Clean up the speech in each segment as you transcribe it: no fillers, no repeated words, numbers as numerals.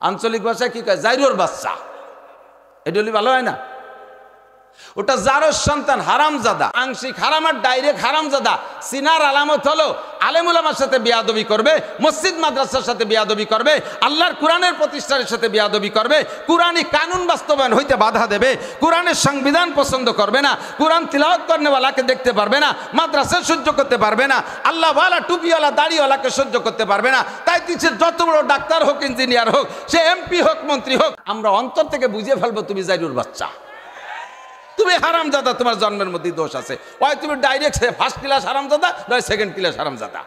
আঞ্চলিক ভাষায় কি কয়, জাইরোর বাচ্চা। এটা হলে ভালো হয় না? ওটা জারোর সন্তান, হারামজাদা, আংশিক হারাম আর ডাইরেক্ট হারামজাদা। সিনার আলামত হলো আলেম উলামার সাথে বেয়াদবি করবে, মসজিদ মাদ্রাসার সাথে বেয়াদবি করবে, আল্লাহর কোরআনের প্রতিষ্ঠানের সাথে বেয়াদবি করবে, কোরআনী কানুন বাস্তবায়ন হইতে বাধা দেবে, কোরআনের সংবিধান পছন্দ করবে না, কোরআন তিলাওয়াত করেওয়ালাকে দেখতে পারবে না, মাদ্রাসা সহ্য করতে পারবে না, আল্লাহওয়ালা টুপিওয়ালা দাড়িওয়ালাকে সহ্য করতে পারবে না। তাই সে যত বড় ডাক্তার হোক, ইঞ্জিনিয়ার হোক, সে এমপি হোক, মন্ত্রী হোক, আমরা অন্তর থেকে বুঝে ফেলবো তুমি জাইরুর বাচ্চা, তুমি হারামজাদা, তোমার জন্মের মধ্যে দোষ আছে। হয় তুমি ডাইরেক্ট ফার্স্ট ক্লাস হারামজাদা, নয় সেকেন্ড ক্লাস হারামজাদা।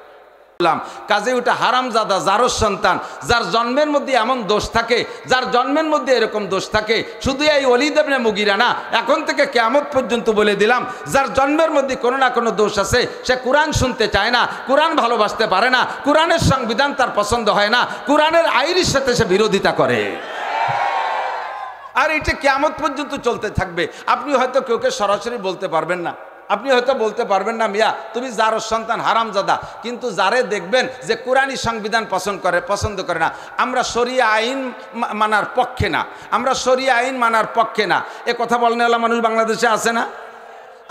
কাজে ওটা হারামজাদা, জারোর সন্তান, যার জন্মের মধ্যে এমন দোষ থাকে, যার জন্মের মধ্যে এরকম দোষ থাকে। শুধু এই ওলীদ ইবনে মুগীরা না, এখন থেকে কিয়ামত পর্যন্ত বলে দিলাম, যার জন্মের মধ্যে কোনো না কোনো দোষ আছে, সে কোরআন শুনতে চায় না, কোরআন ভালোবাসতে পারে না, কোরআনের সংবিধান তার পছন্দ হয় না, কোরআনের আইনের সাথে সে বিরোধিতা করে। আর এটা কিয়ামত পর্যন্ত চলতে থাকবে। আপনি হয়তো কেউকে সরাসরি বলতে পারবেন না, আপনি হয়তো বলতে পারবেন না, মিয়া তুমি জারোর সন্তান, হারামজাদা, কিন্তু যারে দেখবেন যে কোরআনী সংবিধান পছন্দ করে না, আমরা শরিয়া আইন মানার পক্ষে না, আমরা শরিয়া আইন মানার পক্ষে না, এ কথা বলনেওয়ালা মানুষ বাংলাদেশে আছে না?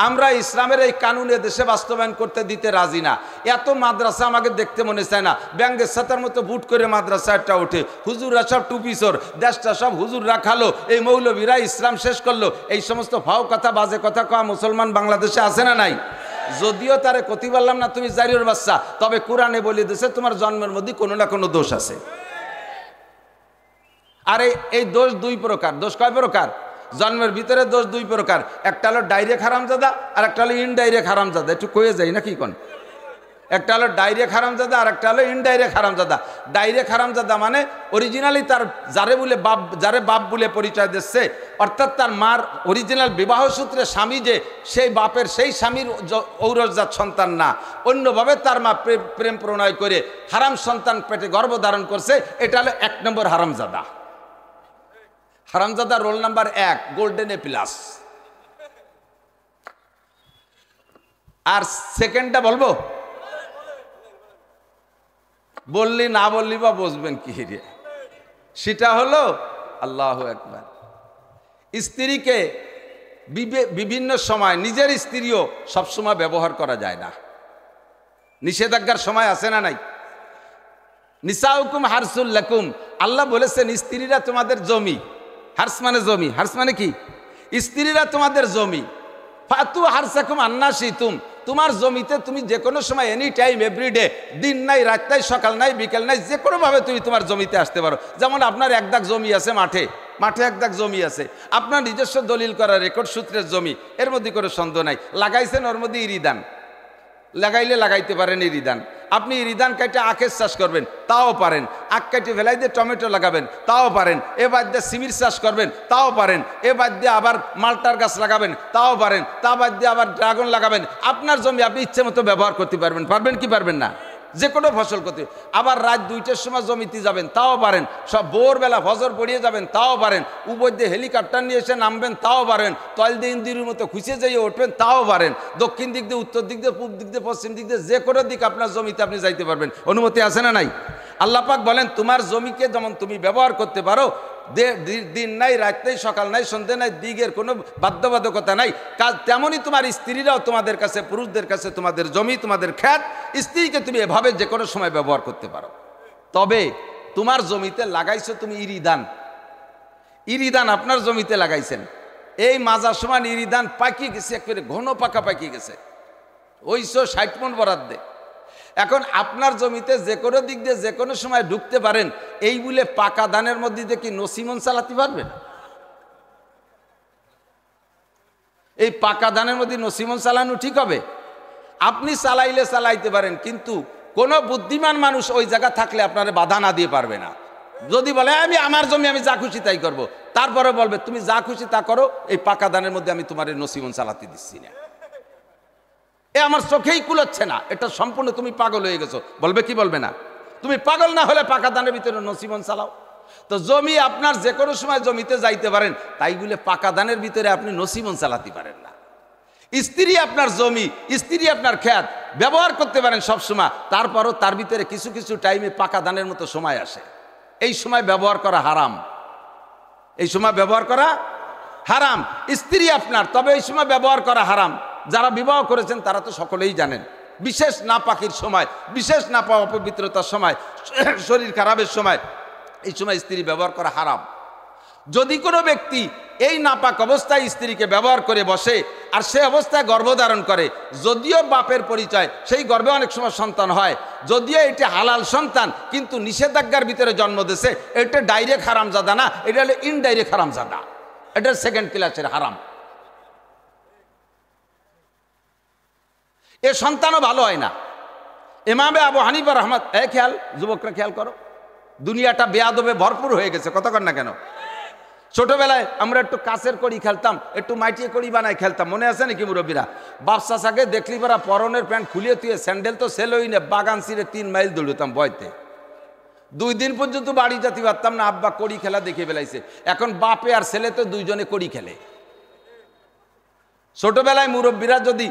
আমরা ইসলামের এই কানুনে দেশে বাস্তবায়ন করতে দিতে রাজি না। এত মাদ্রাসা আমাকে দেখতে মনে চায় না, ব্যাঙ্গের সাথের মতো বুট করে মাদ্রাসা একটা ওঠে, হুজুররা সব টুপিচোর, দেশটা সব হুজুর রাখালো, এই মৌলবীরা ইসলাম শেষ করলো, এই সমস্ত ফাও কথা, বাজে কথা কওয়া মুসলমান বাংলাদেশে আছে না নাই? যদিও তারে কতি বললাম না তুমি জারির বাচ্চা, তবে কোরআনে বলে দিয়েছে তোমার জন্মের মধ্যে কোনো না কোনো দোষ আছে। আর এই দোষ দুই প্রকার। দোষ কয় প্রকার? জন্মের ভিতরে দোষ দুই প্রকার, একটা হলো ডাইরেক্ট হারামজাদা আর একটা হলো ইনডাইরেক্ট হারামজাদা। একটু কয়ে যাই নাকি কোন? একটা হলো ডাইরেক্ট হারামজাদা আর একটা হলো ইনডাইরেক্ট হারামজাদা। ডাইরেক্ট হারামজাদা মানে অরিজিনালি তার যারে বাপ বলে পরিচয় দিচ্ছে, অর্থাৎ তার মার অরিজিনাল বিবাহ সূত্রে স্বামী, যে সেই বাপের সেই স্বামীর ঔরসজাত সন্তান না, অন্যভাবে তার মা প্রেম প্রণয় করে হারাম সন্তান পেটে গর্ভধারণ করছে, এটা হলো এক নম্বর হারামজাদা। হারামজাদা roll number 1, golden A plus. আর সেকেন্ডটা বলবো? বললি না বললি বা বুঝবেন কি রে? সেটা হলো আল্লাহু আকবার, স্ত্রীকে বিভিন্ন সময়, নিজের স্ত্রীও সবসময় ব্যবহার করা যায় না, নিষেধাজ্ঞার সময় আছে না নাই? নিসাউকুম হারসুল লাকুম, আল্লাহ বলেছেন স্ত্রীরা তোমাদের জমি। হার্স মানে জমি, হার্স মানে কি? স্ত্রীরা তোমাদের জমি। ফাতু হারসাকুম আন্না শিতুম, তোমার জমিতে তুমি যে কোনো সময়, এনি টাইম, এভরিডে, দিন নাই রাত নাই, সকাল নাই বিকেল নাই, যে কোনোভাবে তুমি তোমার জমিতে আসতে পারো। যেমন আপনার এক দাগ জমি আছে, মাঠে এক দাগ জমি আছে, আপনার নিজস্ব দলিল করা রেকর্ড সূত্রের জমি, এর মধ্যে কোনো সন্দেহ নাই। লাগাইছেন ওর মধ্যে ইরিদান, লাগাইলে লাগাইতে পারেন ইরিদান। আপনি ইরিদান কাটে আখের চাষ করবেন, তাও পারেন। আখ কাটে ফেলাই দিয়ে টমেটো লাগাবেন, তাও পারেন। এ বাদ দিয়ে সিমির চাষ করবেন, তাও পারেন। এ বাদ দিয়ে আবার মালটার গাছ লাগাবেন, তাও পারেন। তা বাদ দিয়ে আবার ড্রাগন লাগাবেন। আপনার জমি আপনি ইচ্ছে মতো ব্যবহার করতে পারবেন। পারবেন কি পারবেন না? যে কোনো ফসল করতে। আবার রাত 2টার সময় জমিতে যাবেন, তাও পারেন। সব ভোরবেলা ফজর পড়িয়ে যাবেন, তাও পারেন। উপর দিয়ে হেলিকপ্টার নিয়ে এসে নামবেন, তাও পারেন। তল দিয়ে ইন্দির মতো খুঁজে যাইয়ে উঠবেন, তাও পারেন। দক্ষিণ দিক দিয়ে, উত্তর দিক দিয়ে, পূর্ব দিক দিয়ে, পশ্চিম দিক দিয়ে, যে কোনো দিক আপনার জমিতে আপনি যাইতে পারবেন। অনুমতি আছে না নাই? আল্লাহ পাক বলেন তোমার জমিকে যেমন তুমি ব্যবহার করতে পারো, দিন নাই রাত নাই, সকাল নাই সন্ধ্যে নাই, দিকের কোনো বাধ্যবাধকতা নাই, কাজ তেমনই তোমার স্ত্রীরাও তোমাদের কাছে, পুরুষদের কাছে তোমাদের জমি, তোমাদের খ্যাত। স্ত্রীকে তুমি এভাবে যে কোনো সময় ব্যবহার করতে পারো। তবে তোমার জমিতে লাগাইছো তুমি ইরিদান আপনার জমিতে লাগাইছেন, এই মাজার সমান ইরিদান পাকিয়ে গেছে, একেবারে ঘন পাকা পাকিয়ে গেছে, 60 মণ বরাদ্দে। এখন আপনার জমিতে যে কোনো দিক দিয়ে যে কোনো সময় ঢুকতে পারেন, এই বলে পাকা ধানের মধ্যে দিয়ে কি নসিমন চালাতে পারবেন? এই পাকা ধানের মধ্যে নসিমন চালানো ঠিক হবে? আপনি চালাইলে চালাইতে পারেন, কিন্তু কোনো বুদ্ধিমান মানুষ ওই জায়গা থাকলে আপনারা বাধা না দিয়ে পারবে না। যদি বলে আমি আমার জমি আমি যা খুশি তাই করবো, তারপরে বলবে তুমি যা খুশি তা করো, এই পাকা ধানের মধ্যে আমি তোমার নসিমন চালাতে দিচ্ছি না, এ আমার চোখেই কুলাচ্ছে না, এটা সম্পূর্ণ তুমি পাগল হয়ে গেছো। বলবে কি বলবে না? তুমি পাগল না হলে পাকা ধানের ভিতরে নসিমন চালাও। তো জমি আপনার যে কোনো সময় জমিতে যাইতে পারেন, তাই বলে পাকা ধানের ভিতরে আপনি নসিমন চালাতে পারেন না। স্ত্রী আপনার জমি, স্ত্রী আপনার খ্যাত, ব্যবহার করতে পারেন সব সময়, তারপরও তার ভিতরে কিছু কিছু টাইমে পাকা ধানের মতো সময় আসে। এই সময় ব্যবহার করা হারাম। এই সময় ব্যবহার করা হারাম। স্ত্রী আপনার, তবে এই সময় ব্যবহার করা হারাম। যারা বিবাহ করেছেন তারা তো সকলেই জানেন, বিশেষ নাপাকির সময়, বিশেষ নাপা অপবিত্রতার সময়, শরীর খারাপের সময়, এই সময় স্ত্রী ব্যবহার করা হারাম। যদি কোনো ব্যক্তি এই নাপাক অবস্থায় স্ত্রীকে ব্যবহার করে বসে আর সে অবস্থায় গর্ভধারণ করে, যদিও বাপের পরিচয়, সেই গর্ভে অনেক সময় সন্তান হয়, যদিও এটি হালাল সন্তান, কিন্তু নিষেধাজ্ঞার ভিতরে জন্ম দিয়েছে, এটা ডাইরেক্ট হারামজাদা না, এটা হলো ইনডাইরেক্ট হারামজাদা, এটা সেকেন্ড ক্লাসের হারাম। এ সন্তানও ভালো হয় না। ইমামে আবু হানিফা রহমত, খেয়াল যুবকরা খেয়াল করো, দুনিয়াটা বেয়াদবে ভরপুর হয়ে গেছে, কথা কর না কেন? ছোটবেলায় আমরা একটু কাছের কড়ি খেলতাম, একটু মাটিয়ে কড়ি বানায় খেলতাম, মনে আছে নাকি মুরব্বীরা? বাপসা সাকে দেখলি পারা পরনের প্যান্ট খুলিয়ে তুই স্যান্ডেল তো সেলই না, বাগান ছিঁড়ে 3 মাইল দৌড়তাম বয়তে। 2 দিন পর্যন্ত বাড়ি যেতে পারতাম না, আব্বা কড়ি খেলা দেখে ফেলাইছে। এখন বাপে আর ছেলে তো দুইজনে কড়ি খেলে। ছোটবেলায় মুরব্বীরা যদি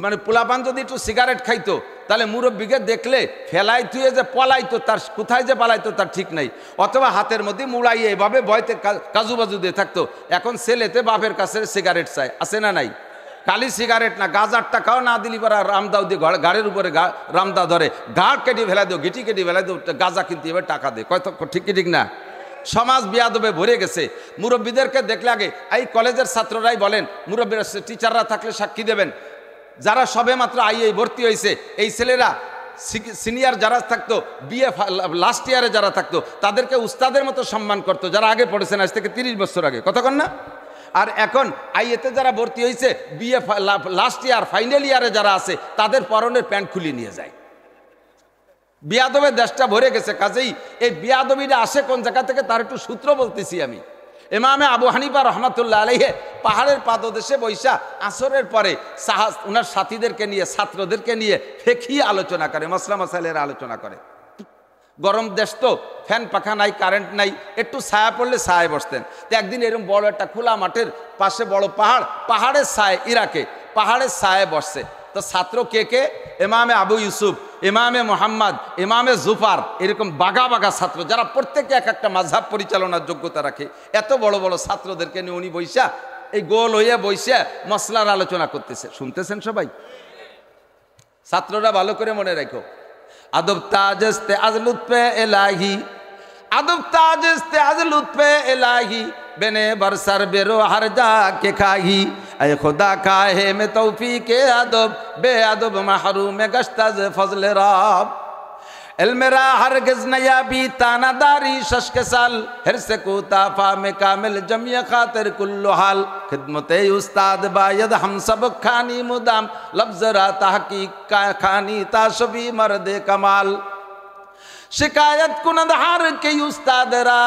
মানে পোলাপান যদি একটু সিগারেট খাইতো, তাহলে মুরব্বীকে দেখলে ফেলাই থুয়ে যে পলাইতো, তার কোথায় যে পালাইতো তার ঠিক নাই, অথবা হাতের মধ্যে মুড়াইয়ে এভাবে ভয়তে কাজু বাজু দিয়ে থাকতো। এখন ছেলেতে বাপের কাছে সিগারেট চায়, আছে না নাই? খালি সিগারেট না, গাজার টাকাও না দিলি পারা রামদাও দিয়ে গাড়ির উপরে রামদা ধরে, গাড় কেটে ফেলাই দেও, গিটি কেটে ফেলাই দেও, গাজা কিনতে এবার টাকা দে, কত ঠিক কি ঠিক না? সমাজ বিয়াদবে ভরে গেছে। মুরব্বীদেরকে দেখলে আগে এই কলেজের ছাত্ররাই বলেন, মুরব্বীরা টিচাররা থাকলে সাক্ষী দেবেন, যারা সবে মাত্র আইএ ভর্তি হয়েছে, এই ছেলেরা সিনিয়র যারা থাকতো, বিএ লাস্ট ইয়ারে যারা থাকতো, তাদেরকে উস্তাদের মতো সম্মান করতো, যারা আগে পড়েছেন আজ থেকে 30 বছর আগে, কতক্ষণ না? আর এখন আইএতে যারা ভর্তি হয়েছে, বিএ লাস্ট ইয়ার ফাইনাল ইয়ারে যারা আছে, তাদের পরনের প্যান্ট খুলিয়ে নিয়ে যায়। বিয়াদবের দেশটা ভরে গেছে। কাজেই এই বিয়াদবিটা আসে কোন জায়গা থেকে, তার একটু সূত্র বলতেছি আমি। ইমামে আবু হানিফা রহমাতুল্লাহ আলাইহি পাহাড়ের পাদদেশে বৈশা আসরের পরে ওনার সাথীদেরকে নিয়ে, ছাত্রদেরকে নিয়ে ফিকহি আলোচনা করে, মাসলা মাসাইলের আলোচনা করে। গরম দেশ তো, ফ্যান পাখা নাই, কারেন্ট নাই, একটু ছায়া পড়লে ছায়ায় বসতেন। তো একদিন এরকম বড় একটা খোলা মাঠের পাশে বড় পাহাড়, পাহাড়ের ছায়, ইরাকে পাহাড়ের ছায়ায় বসছে। তো ছাত্র কে কে? ইমামে আবু ইউসুফ, ইমামে মোহাম্মদ, ইমামে জুফার, এরকম বাঘা বাঘা ছাত্র, যারা প্রত্যেকে এক একটা মাযহাব পরিচালনার যোগ্যতা রাখে। এত বড় বড় ছাত্রদেরকে নিয়ে উনি বৈশা, এই গোল হইয়া বৈশা মসলার আলোচনা করতেছে। শুনতেছেন সবাই? ছাত্ররা ভালো করে মনে রাখো, আদব তাজস্তে আজ লুৎফে এলাহি, আদব তাজস্তে আজ লুৎফে এলাহি, বেনে বরসর বেরো হর যা কে খাহি, ऐ खुदा काहे में तौफीक अदब, बे अदब महरूम गश्तज फजल रब, इल्मेरा हरगिज नयाबी तानादारी शश्क साल, हिरस कोताफा में कामिल जमिया खातिर कुल्लु हाल, खिदमते उस्ताद बायद हम सब खानी मुदाम, लफ्ज़ रा तहकीक खानी ताशबी मर्द कमाल, शिकायत कुनद हार के उस्ताद रा,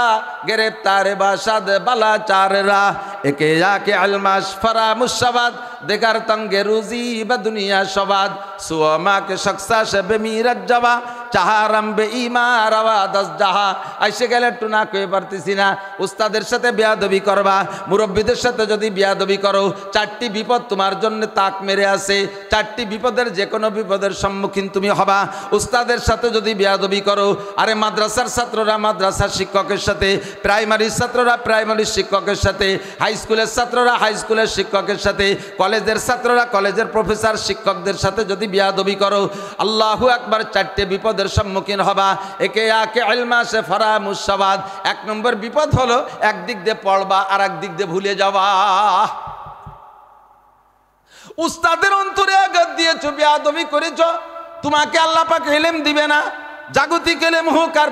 गिरफ्तार बाशाद बला चार रा, एके आके अलमाश फरा मुशवाद, दिगर तंगे रूजी बदुनिया शवाद, सुअमा के शख्सा शब मीरत जवा, चाहारम बे ईमा रवा 10 जहा। আইসে গেলে একটু না কয়ে পারতেছি না, উস্তাদের সাথে বেয়াদবি করবা, মুরব্বীদের সাথে যদি বেয়াদবি করো, 4টি বিপদ তোমার জন্য তাক মেরে আছে। 4টি বিপদের যে কোনো বিপদের সম্মুখীন তুমি হবা উস্তাদের সাথে যদি বেয়াদবি করো। আরে মাদ্রাসার ছাত্ররা মাদ্রাসার শিক্ষকের সাথে, প্রাইমারির ছাত্ররা প্রাইমারির শিক্ষকের সাথে, হাই স্কুলের ছাত্ররা হাই স্কুলের শিক্ষকের সাথে, কলেজের ছাত্ররা কলেজের প্রফেসর শিক্ষকদের সাথে যদি বেয়াদবি করো, আল্লাহু আকবার, 4টে বিপদের সম্মুখীন হবা। একে আকে ইলমা সে ফারা মুশাবাদ। 1 নম্বর বিপদ হলো একদিক দিয়ে পড়বা আর একদিক দিয়ে ভুলে যাওয়া। উস্তাদের অন্তরে আঘাত দিয়েছো, বেয়াদবি করেছো, তোমাকে আল্লাহ পাক ইলম দিবে না। জাগতিক এলেম হোক আর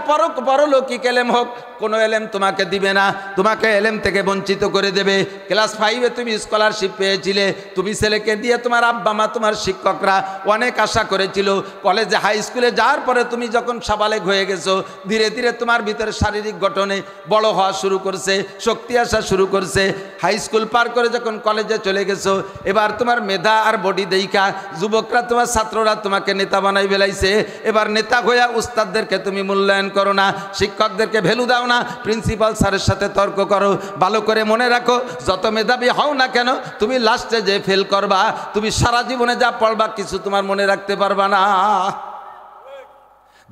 পরলৌকিক এলেম হোক, কোনো এলেম তোমাকে দিবে না, তোমাকে এলেম থেকে বঞ্চিত করে দেবে। ক্লাস 5-এ তুমি স্কলারশিপ পেয়েছিলে, তুমি ছেলেকে দিয়ে তোমার আব্বা মা তোমার শিক্ষকরা অনেক আশা করেছিল। কলেজে হাই স্কুলে যাওয়ার পরে তুমি যখন সাবালেগ হয়ে গেছো, ধীরে ধীরে তোমার ভিতরে শারীরিক গঠনে বড় হওয়া শুরু করছে, শক্তি আসা শুরু করছে। হাই স্কুল পার করে যখন কলেজে চলে গেছো, এবার তোমার মেধা আর বডি দেইখা যুবকরা, তোমার ছাত্ররা তোমাকে নেতা বানাই ফেলাইছে। এবার নেতা হইয়া উস্তাদদেরকে তুমি মূল্যায়ন করো না, শিক্ষকদেরকে ভ্যালু দাও না, প্রিন্সিপাল স্যারের সাথে তর্ক করো। ভালো করে মনে রাখো, যত মেধাবী হও না কেন, তুমি লাস্টে যে ফেল করবা, তুমি সারা জীবনে যা পড়বা কিছু তোমার মনে রাখতে পারবা না।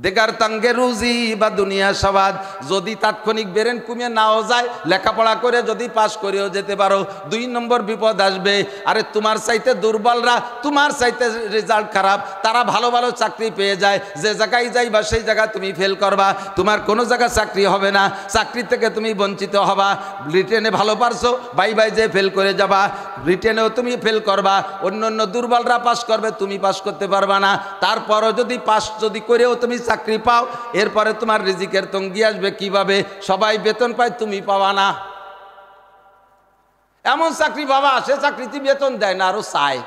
দেগার তাঙ্গে রুজি বা দুনিয়া সবাদ, যদি তাৎক্ষণিক বেরেন কমিয়ে নাও যায়, লেখাপড়া করে যদি পাশ করেও যেতে পারো, 2 নম্বর বিপদ আসবে। আরে তোমার চাইতে দুর্বলরা, তোমার চাইতে রেজাল্ট খারাপ, তারা ভালো ভালো চাকরি পেয়ে যায়, যে জায়গায় যাইবা সেই জায়গায় তুমি ফেল করবা, তোমার কোনো জায়গায় চাকরি হবে না, চাকরি থেকে তুমি বঞ্চিত হবা। রিটেনে ভালো পারছো, বাই বাই যে ফেল করে যাবা, রিটেনেও তুমি ফেল করবা, অন্য অন্য দুর্বলরা পাশ করবে, তুমি পাশ করতে পারবা না। তারপরও যদি পাশ যদি করেও তুমি চাকরি পাও, এরপরে তোমার রিজিকের তঙ্গি আসবে কিভাবে? সবাই বেতন পায়, তুমি পাবা না। এমন চাকরি বাবা, সে চাকরিতে বেতন দেয় না, আরো চায়।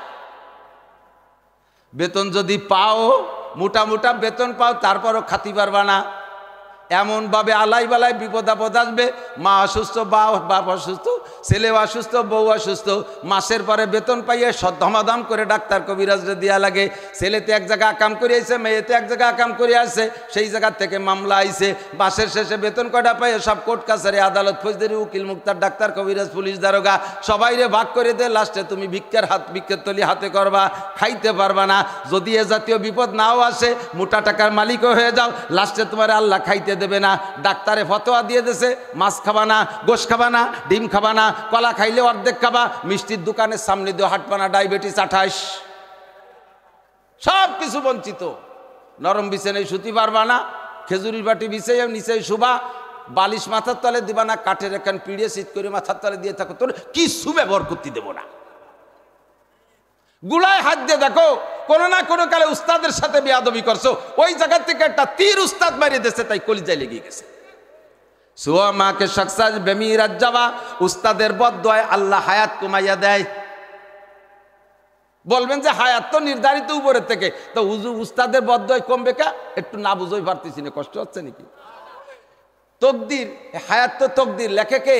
বেতন যদি পাও, মোটা মোটা বেতন পাও, তারপরও খাতি পারবা না। এমনভাবে আলাই বালাই বিপদ আপদ আসবে, মা অসুস্থ, বাপ অসুস্থ, ছেলে অসুস্থ, বউ অসুস্থ, মাসের পরে বেতন পাইয়ে ধমাধম করে ডাক্তার কবিরাজরে দেওয়া লাগে। ছেলেতে এক জায়গায় আকাম করে আইছে, মেয়েতে এক জায়গায় আকাম করে আসছে, সেই জায়গা থেকে মামলা আইছে, মাসের শেষে বেতন কয়টা পাইয়ে সব কোর্ট কাছারি, আদালত, ফৌজদারি, উকিল, মুক্তার, ডাক্তার, কবিরাজ, পুলিশ, দারোগা সবাইরে ভাগ করে দে। লাস্টে তুমি ভিক্ষার তলি হাতে করবা, খাইতে পারবা না। যদি এ জাতীয় বিপদ নাও আসে, মোটা টাকার মালিকও হয়ে যাও, লাস্টে তোমার আল্লাহ খাইতে দেবে না। ডাক্তারে ফতোয়া দিয়ে দেছে, মাছ খাবা না, গোশ খাবা না, ডিম খাবা না, কলা খাইলে অর্ধেক খাবা, মিষ্টির দোকানের সামনে দিয়ে হাঁটপানা, ডায়াবেটিস 28, সব কিছু বঞ্চিত। নরম বিছানায় শুতে পারবা না, খেজুরির বাটি বিছাই নিচে শুবা, বালিশ মাথার তলে দিবা না, কাঠের এখান পিড়িয়ে শীত করে মাথার তলে দিয়ে থাকো, তোর কিছু ব্যবহার করতে দেবো না। গুলায় হাত দিয়ে দেখো, কোনো না কোনো কালে উস্তাদের সাথে বেয়াদবি করছো, ওই জায়গা থেকে একটা তীর উস্তাদ মারিয়ে দিয়েছে, তাই কলিজায় লেগে গেছে। সুয়া মাকে শখসাজ বেমিরাজ যাওয়া, উস্তাদের বদদোয়ায় আল্লাহ হায়াত কমাইয়া দেয়। বলবেন যে হায়াত তো নির্ধারিত উপরের থেকে, তো উস্তাদের বদদোয়ায় কমবে কা? একটু না বুঝোই পারতেছি না, কষ্ট হচ্ছে নাকি? তকদির, হায়াত তো তকদির লেখে কে?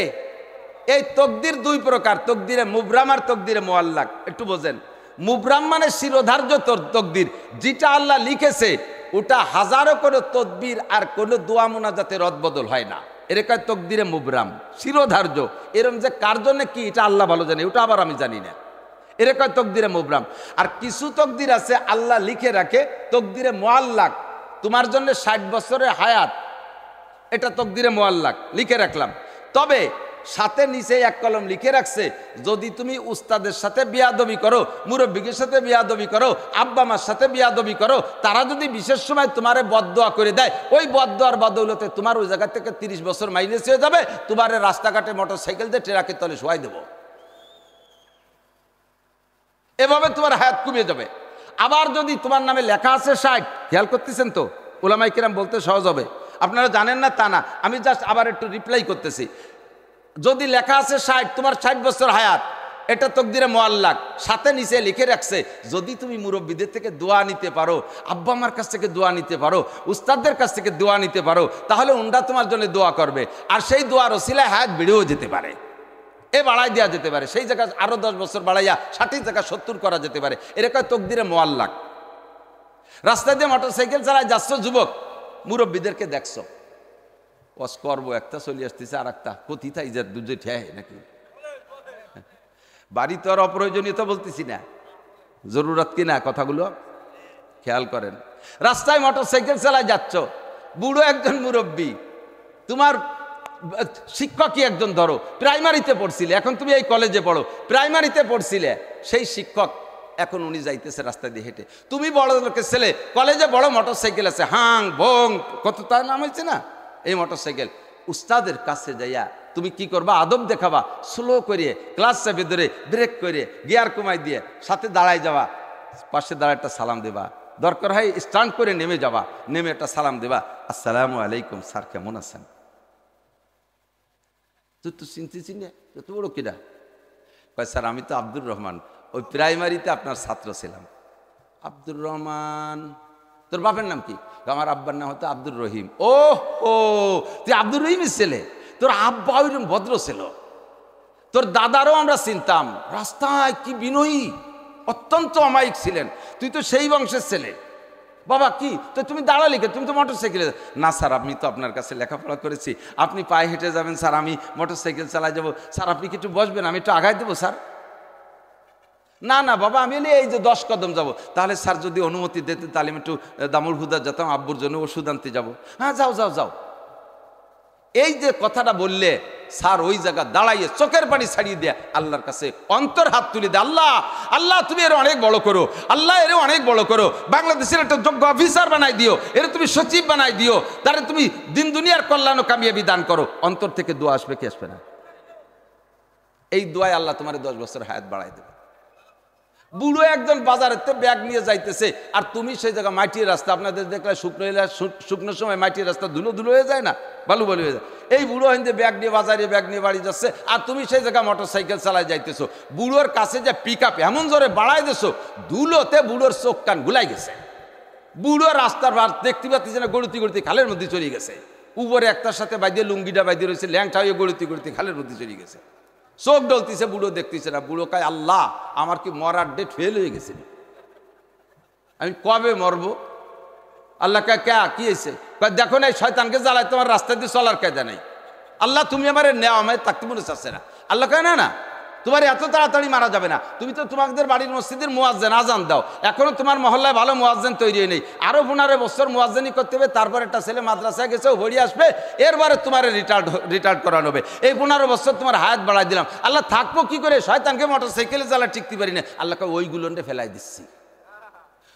এই তকদির 2 প্রকার, তকদিরে মুবরাম আর তকদিরে মুআল্লাক। একটু বোঝেন, মুবরাম মানে শিরোধার্য তকদির, যেটা আল্লাহ লিখেছে ওটা হাজারো করে তদবির আর কোনো দোয়া মুনাজাতে রদবদল হয় না, এরকম তকদিরে মুবরাম, শিরোধার্য। এরকম যে কার জন্য কি এটা আল্লাহ ভালো জানে, ওটা আবার আমি জানি না, এরকম তকদিরে মুবরাম। আর কিছু তকদির আছে আল্লাহ লিখে রাখে, তকদিরে মুআল্লাক। তোমার জন্য 60 বছরের হায়াত, এটা তকদিরে মুআল্লাক লিখে রাখলাম। তবে সাথে নিচে এক কলম লিখে রাখছে, যদি তুমি উস্তাদের সাথে বিয়াদবি করো, মুরব্বিকের সাথে বিয়াদবি করো, আব্বা মার সাথে বিয়াদবি করো, তারা যদি বিশেষ সময় তোমারে বদদোয়া করে দেয়, ওই বদদোয়ার বদৌলতে তোমার ওই জায়গা থেকে 30 বছর মাইনাস হয়ে যাবে, তোমার রাস্তাঘাটে মোটরসাইকেল দিয়ে ট্রাকের তলে শোয়াই দেবো, এভাবে তোমার হায়াত কমিয়ে যাবে। আবার যদি তোমার নামে লেখা আছে 60, খেয়াল করতেছেন তো, ওলামায়ে কেরাম বলতে সহজ হবে, আপনারা জানেন না তা না, আমি জাস্ট আবার একটু রিপ্লাই করতেছি। যদি লেখা আছে 60, তোমার 60 বছর হায়াত, এটা তকদিরে মুআল্লাক। সাথে নিচে লিখে রাখছে, যদি তুমি মুরব্বীদের থেকে দোয়া নিতে পারো, আব্বা আমার কাছ থেকে দোয়া নিতে পারো, উস্তাদদের কাছ থেকে দোয়া নিতে পারো, তাহলে উন্ডা তোমার জন্য দোয়া করবে, আর সেই দোয়ার ওসিলায় হায়াত বেড়েও যেতে পারে, বাড়াই দেওয়া যেতে পারে, সেই জায়গায় আরো 10 বছর বাড়াইয়া 60 জায়গায় 70 করা যেতে পারে, এরকম তকদিরে মুআল্লাক। রাস্তায় দিয়ে মোটরসাইকেল চালায় যাচ্ছ যুবক, মুরব্বীদেরকে দেখছো, ওয়াজ করবো একটা চলে আসতেছে, আর একটা কতি থাই যে দুজে ঠেয় নাকি, বাড়ি তো আর অপ্রয়োজনীয়তা বলতেছি না, জরুরত কিনা, কথাগুলো খেয়াল করেন। রাস্তায় মোটরসাইকেল চালায় যাচ্ছ, বুড়ো একজন মুরব্বী, তোমার শিক্ষকই একজন, ধরো প্রাইমারিতে পড়ছিলে, এখন তুমি এই কলেজে পড়ো, প্রাইমারিতে পড়ছিলে, সেই শিক্ষক এখন উনি যাইতেছে রাস্তা দিয়ে হেঁটে, তুমি বড় লোকের ছেলে, কলেজে বড় মোটরসাইকেল আছে, হাং ভং কত তার নাম হয়েছে না, এই মোটরসাইকেল, উস্তাদের কাছে যাইয়া তুমি কি করবা? আদব দেখাবা, স্লো করিয়ে ক্লাসে ভেতরে ব্রেক করে গিয়ার কমাই দিয়ে সাথে দাঁড়ায় যাওয়া, পাশে দাঁড়ায় একটা সালাম দেবা, দরকার হয় স্ট্যান্ড করে নেমে যাবা, নেমে একটা সালাম দেবা, আসসালামু আলাইকুম স্যার, কেমন আছেন? তুই তো চিনতেছি না, এত বড় কিনা? কয় স্যার আমি তো আব্দুর রহমান, ওই প্রাইমারিতে আপনার ছাত্র ছিলাম। আব্দুর রহমান, তোর বাপের নাম কি? আমার আব্বার নাম হতো আব্দুর রহিম। ও ও, তুই আব্দুর রহিমের ছেলে, তোর আব্বা ওইরকম ভদ্র ছিল, তোর দাদারও আমরা চিনতাম, রাস্তায় কি বিনয়ী, অত্যন্ত অমায়িক ছিলেন, তুই তো সেই বংশের ছেলে। বাবা কি তো তুমি দাঁড়ালি কে? তুমি তো মোটরসাইকেলে। না স্যার, আমি তো আপনার কাছে লেখাপড়া করেছি, আপনি পায়ে হেঁটে যাবেন স্যার, আমি মোটরসাইকেল চালাই যাবো। স্যার আপনি কি একটু বসবেন, আমি একটু আগায় দেবো স্যার। না না বাবা, আমি এই যে 10 কদম যাব। তাহলে স্যার যদি অনুমতি দিতে তাহলে আমি একটু দামুল হুদা যেতাম, আব্বুর জন্য ওষুধ আনতে যাবো। হ্যাঁ যাও যাও যাও। এই যে কথাটা বললে স্যার ওই জায়গা দাঁড়াইয়ে চোখের পানি ছাড়িয়ে দেয়া আল্লাহর কাছে অন্তর হাত তুলে দেয়, আল্লাহ আল্লাহ তুমি এর অনেক বড় করো, আল্লাহ এর অনেক বড় করো, বাংলাদেশের একটা যোগ্য অফিসার বানাই দিও, এর তুমি সচিব বানাই দিও, তাহলে তুমি দিন দুনিয়ার কল্যাণ ও কামিয়াবি দান করো। অন্তর থেকে দোয়া আসবে কি আসবে না? এই দোয়ায় আল্লাহ তোমার 10 বছর হায়াত বাড়াই দেবে। বুড়ো একজন বাজারেতে ব্যাগ নিয়ে যাইতেছে আর তুমি সেই জায়গা মাটির রাস্তা, আপনাদের দেখলে শুকনো সময় মাটির রাস্তা ধুলো ধুলো হয়ে যায় না, বালু বালু হয়ে যায়। এই বুড়ো হিন্দে ব্যাগ নিয়ে বাজারে ব্যাগ নিয়ে বাড়ি যাচ্ছে আর তুমি সেই জায়গায় মোটর সাইকেল চালায় যাইতেছো। বুড়োর কাছে যে পিক আপ এমন জোরে বাড়াই দিছো, ধুলোতে বুড়োর চোখ কান গুলাই গেছে। বুড়ো রাস্তার দেখতে পাচ্ছি না, গড়ুতি গড়ুতি খালের মধ্যে চলে গেছে। উপরে একটার সাথে বাইদিয়ে লুঙ্গিটা বাইদিয়ে রয়েছে, ল্যাংটা হয়ে গড়ুতি গড়ুতি খালের মধ্যে চলে গেছে। চোখ ডলতিছে, বুড়ো দেখতেছে না। বুড়ো কয়, আল্লাহ আমার কি মরার ডেট ফেল হয়ে গেছে, আমি কবে মরবো? আল্লাহ কয় কে কি হয়েছে? দেখো না, শয়তানকে জ্বালায় তোমার রাস্তা দিয়ে চলার কায়দা নাই। আল্লাহ তুমি আমার নেওয়া আমায় থাকতে মনে চাচ্ছে না। আল্লাহ কয় না না, তোমার এত তাড়াতাড়ি মারা যাবে না, তুমি তো তোমাদের বাড়ির মসজিদের মুয়াজ্জিন, আজান দাও। এখনো তোমার মহল্লায় ভালো মুয়াজ্জিন তৈরি নেই, আরো 15 বছর মুয়াজ্জিনি করতে হবে। তারপর একটা ছেলে মাদ্রাসায় গেছে, ও ভরি আসবে, এরবারে তোমার রিটায়ার্ড করানো হবে। এই 15 বছর তোমার হায়াত বাড়াই দিলাম। আল্লাহ থাকবো কি করে? শয়তানকে মোটর সাইকেলে জ্বালা টিকতে পারি না। আল্লাহ কয় ওইগুলো ফেলাই দিচ্ছি।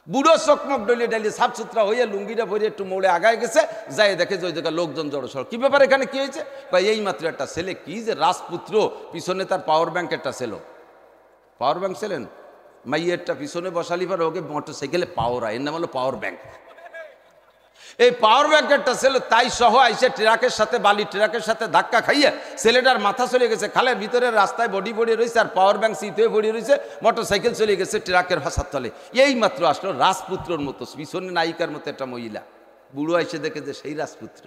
বুড়ো চকমক ডলিয়ে ডালিয়ে সাফ সুতরা হয়ে লুঙ্গিটা ভরে একটু মোড়ে আগায় গেছে, যাই দেখে যে ওই জায়গায় লোকজন জড়সড়। কি ব্যাপার, এখানে কি হয়েছে? ভাই এই মাত্র একটা ছেলে, কি যে রাজপুত্র, পিছনে তার পাওয়ার ব্যাংক একটা ছিল। পাওয়ার ব্যাংক ছিলেন মাইয়েরটা পিছনে বসালি পর ওকে মোটর সাইকেলে পাওয়ার, এর নাম হলো পাওয়ার ব্যাংক। এই পাওয়ার ব্যাংকেরটা ছিল তাই সহ আইসে ট্রাকের সাথে বালি ট্রাকের সাথে ধাক্কা খাইয়ে ছেলেটার মাথা চলে গেছে খালের ভিতরে, রাস্তায় বডি পড়ে রয়েছে আর পাওয়ার ব্যাংক সিট হয়ে পড়ে রয়েছে, মোটর সাইকেল চলে গেছে ট্রাকের ভাষার তলে। এই মাত্র আসলো রাজপুত্রর মতো, পিছনে নায়িকার মতো একটা মহিলা। বুড়ো আইসে দেখে যে সেই রাজপুত্র।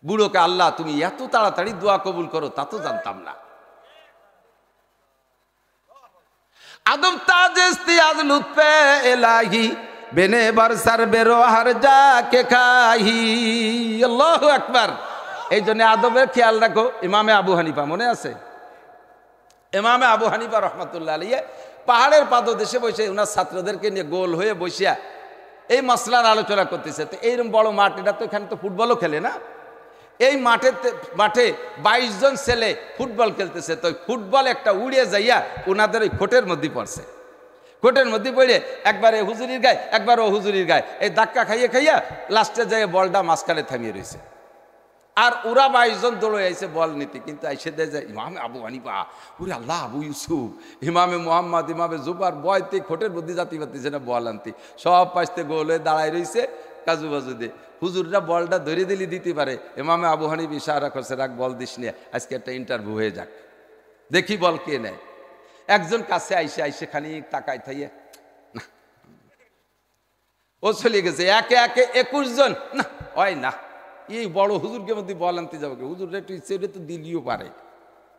বুড়োকে, আল্লাহ তুমি এত তাড়াতাড়ি দোয়া কবুল করো তা তো জানতাম না। আদম তাজ ইস্তিয়াজ লুৎফে ইলাহি বেনে বরসার বেরো হার যা কে খাহি। আল্লাহু আকবার। এই জন্য আদবের খেয়াল রাখো। ইমামে আবু হানিফা মনে আছে? ইমামে আবু হানিফা রহমাতুল্লাহ আলাইহি পাহাড়ের পাদদেশে বসে ওনার ছাত্রদেরকে নিয়ে গোল হয়ে বসিয়া এই মাসলার আলোচনা করতেছে। তো এইরকম বড় মাঠ, এটা তো এখানে তো ফুটবলও খেলে না, এই মাঠে 22 জন ছেলে ফুটবল খেলতেছে। তো ফুটবল একটা উড়িয়ে যাইয়া ওনাদের ওই কোটের মধ্যে পড়ছে। কোটের মধ্যে পড়ে একবারে হুজুরির গায়ে, একবার ও হুজুরির গায়ে, এই ধাক্কা খাইয়ে খাইয়া লাস্টে যাইয়া বলটা মাঝখানে থামিয়ে রয়েছে। আর ওরা 22 জন দৌড়ে আইছে বল নিতে, কিন্তু আইসে দেয় যায় ইমামে আবু হানিফা, ওরে আল্লাহ, আবু ইউসুফ, ইমামে মোহাম্মদ, ইমামে জুবার বয়তে খোটের মধ্যে জাতি পারতেছে না বল আনতে, সব পাশতে গোল হয়ে দাঁড়ায় রয়েছে কাজু বাজু দিয়ে। হুজুররা বলটা ধরে দিলে দিতে পারে, ইমামে আবু হানিফা ইশারা করছে রাখ বল দিস নিয়ে, আজকে একটা ইন্টারভিউ হয়ে যাক, দেখি বল কে নেয়। একজন কাছে আইসে খানিক তাকায় থাইয়ে না, ও চলে গেছে। একে একে 21 জন, না হয় না, এই বড় হুজুরকে মধ্যে বল আনতে যাবো, হুজুরটা একটু ইচ্ছে তো দিলিও পারে,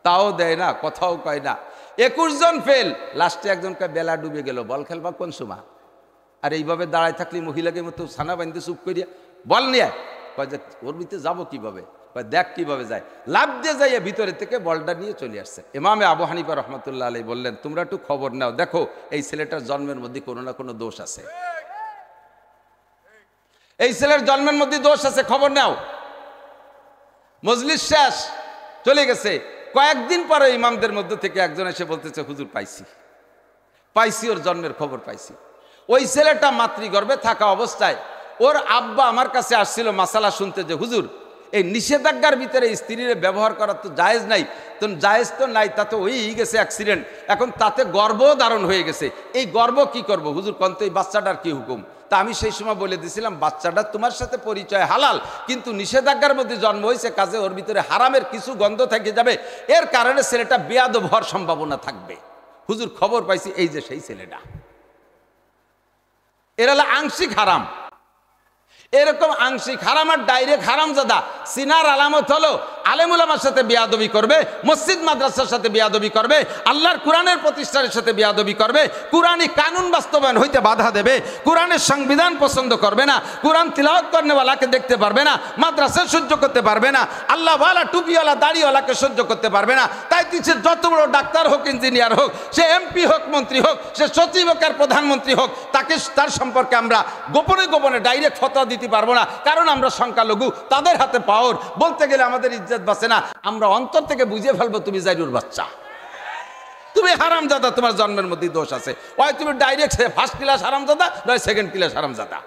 তাও দেয় না, কথাও কয় না। 21 জন ফেল। লাস্টে একজনকে বেলা ডুবে গেল, বল খেলবা কোন সময়? আর এইভাবে দাঁড়ায় থাকলে মহিলাকে মতো ছানা বাঁধতে চুপ করিয়া বল নিয়ে কয় যে ওর ভিতরে যাবো কিভাবে? দেখ কিভাবে যায়, লাভ দিয়ে যাইয়া ভিতরে থেকে বলটা নিয়ে চলে আসছে। ইমামে আবু হানিফা রহমতুল্লাহ আলাইহি বললেন, তোমরা একটু খবর নাও, দেখো এই ছেলেটার জন্মের মধ্যে কোনো না কোনো দোষ আছে, এই ছেলের জন্মের মধ্যে দোষ আছে, খবর নাও। মজলিস শেষ, চলে গেছে। কয়েকদিন পরে ইমামদের মধ্যে থেকে একজন এসে বলতেছে, হুজুর পাইছি, ওর জন্মের খবর পাইছি। ওই ছেলেটা মাতৃগর্ভে থাকা অবস্থায় ওর আব্বা আমার কাছে আসছিল মাসালা শুনতে, যে হুজুর এই নিষেধাজ্ঞার ভিতরে স্ত্রীর ব্যবহার করা তো জায়েজ নাই, তো জায়েজ তো নাই, তা তো হয়েই গেছে অ্যাক্সিডেন্ট, এখন তাতে গর্ভও ধারণ হয়ে গেছে, এই গর্ভ কি করব হুজুর, কন্ত এই বাচ্চাটার কি হুকুম? তা আমি সেই সময় বলে দিয়েছিলাম, বাচ্চাটা তোমার সাথে পরিচয় হালাল, কিন্তু নিষেধাজ্ঞার মধ্যে জন্ম হয়েছে, কাজে ওর ভিতরে হারামের কিছু গন্ধ থেকে যাবে, এর কারণে ছেলেটা বেয়াদব হওয়ার সম্ভাবনা থাকবে। হুজুর খবর পাইছি, এই যে সেই ছেলেটা, এর হলো আংশিক হারাম। এরকম আংশিক হারাম আর ডাইরেক্ট হারামজাদা চিনার আলামত হলো আলেম উলামার সাথে বেয়াদবি করবে, মসজিদ মাদ্রাসার সাথে বেয়াদবি করবে, আল্লাহর কোরআনের প্রতিষ্ঠানের সাথে বেয়াদবি করবে, কোরআনী কানুন বাস্তবায়ন হইতে বাধা দেবে, কোরআনের সংবিধান পছন্দ করবে না, কোরআন তিলাওয়াত করেওয়ালাকে দেখতে পারবে না, মাদ্রাসা সহ্য করতে পারবে না, আল্লাহওয়ালা টুপিওয়ালা দাড়িওয়ালাকে সহ্য করতে পারবে না। তাই সে যত বড় ডাক্তার হোক, ইঞ্জিনিয়ার হোক, সে এমপি হোক, মন্ত্রী হোক, সে সচিব হোক আর প্রধানমন্ত্রী হোক, তার সম্পর্কে আমরা গোপনে গোপনে ডাইরেক্ট ফতোয়া দিতে পারবো না, কারণ আমরা সংখ্যালঘু, তাদের হাতে পাওয়ার। বলতে গেলে আমাদের ইজ্জত বাঁচে না। আমরা অন্তর থেকে বুঝে ফেলবো তুমি জাইরুর বাচ্চা, তুমি হারামজাদা, তোমার জন্মের মধ্যে দোষ আছে। হয় তুমি ডাইরেক্ট ফার্স্ট ক্লাস হারামজাদা, নয় সেকেন্ড ক্লাস হারামজাদা।